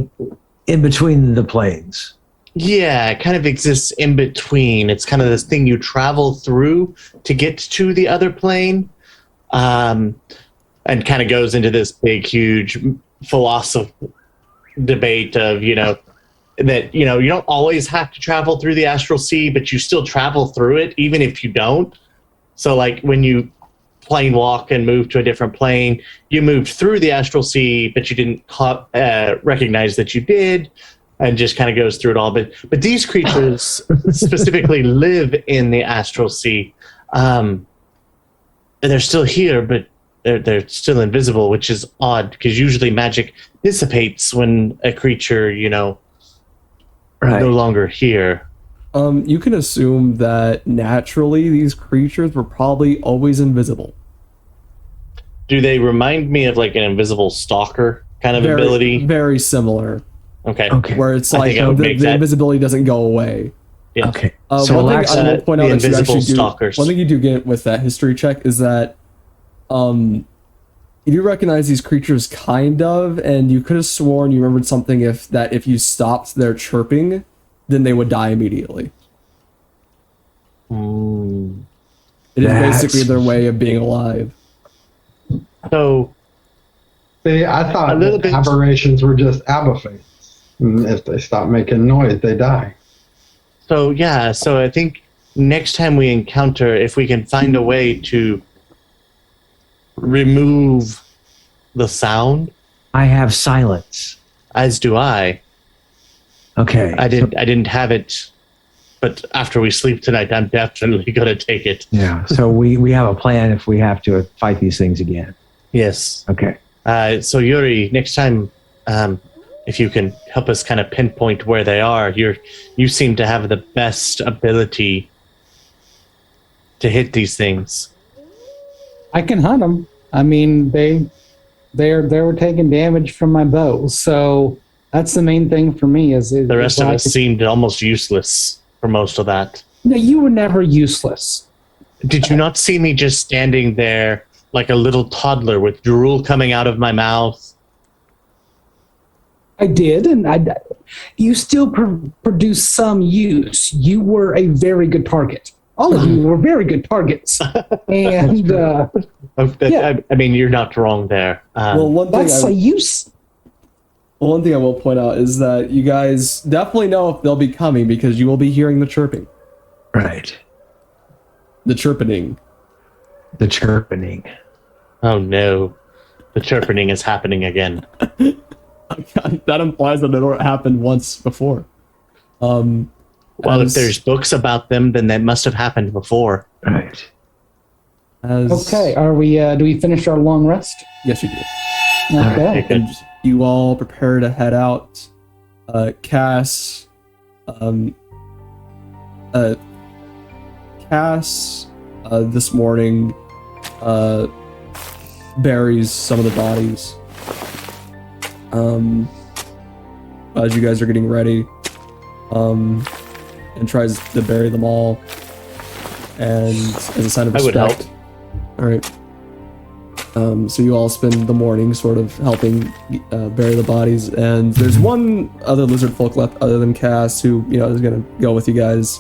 in between the planes. Yeah, it kind of exists in between. It's kind of this thing you travel through to get to the other plane, and kind of goes into this big, huge philosophical debate of, that, you don't always have to travel through the astral sea, but you still travel through it, even if you don't. So, like, when you plane walk and move to a different plane, you moved through the astral sea, but you didn't recognize that you did, and just kind of goes through it all. But these creatures specifically live in the astral sea. And they're still here, but they're still invisible, which is odd, because usually magic dissipates when a creature, Right. no longer here. You can assume that naturally these creatures were probably always invisible. Do they remind me of like an invisible stalker kind of ability? Very similar. Okay. Where it's I like think I would make the that. invisibility doesn't go away. Yeah. Okay. So one thing I will point out the that you invisible actually stalkers. one thing you do get with that history check is that you do recognize these creatures kind of, and you could have sworn you remembered something if you stopped their chirping, then they would die immediately. It is basically their way of being alive. So, See, I thought A little that bit. aberrations were just abafates. And if they stop making noise, they die. so I think next time we encounter, if we can find a way to remove the sound, I have silence. as do I. Okay. I didn't have it, but after we sleep tonight, I'm definitely gonna take it. Yeah. So we have a plan if we have to fight these things again. Yes. Okay. So Yuri, next time, if you can help us kind of pinpoint where they are, you seem to have the best ability to hit these things. I can hunt them. I mean, they were taking damage from my bow, so that's the main thing for me. The rest of us seemed almost useless for most of that. No, you were never useless. Did you not see me just standing there like a little toddler with drool coming out of my mouth? I did, and you still produce some use. You were a very good target. All of you were very good targets. And yeah. I mean, you're not wrong there. Well, one thing that's a use. one thing I will point out is that you guys definitely know if they'll be coming because you will be hearing the chirping. Right. The chirpening. The chirpening. Oh no, the chirpening is happening again. That implies that it happened once before. Well, if there's books about them, then that must have happened before. Right. Okay, are we? Do we finish our long rest? Yes, you do. Okay. Okay, good. And you all prepare to head out. Cass, this morning, buries some of the bodies. As you guys are getting ready, and tries to bury them all, and as a sign of I would respect. help. All right. So you all spend the morning sort of helping bury the bodies, and there's one other lizard folk left other than Cass who is gonna go with you guys.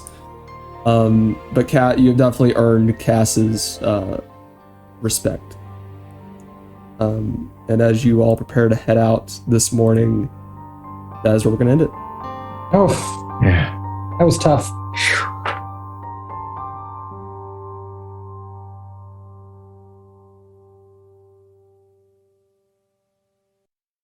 But Cat, you've definitely earned Cass's respect. And as you all prepare to head out this morning, that is where we're gonna end it. Oh, Yeah. that was tough.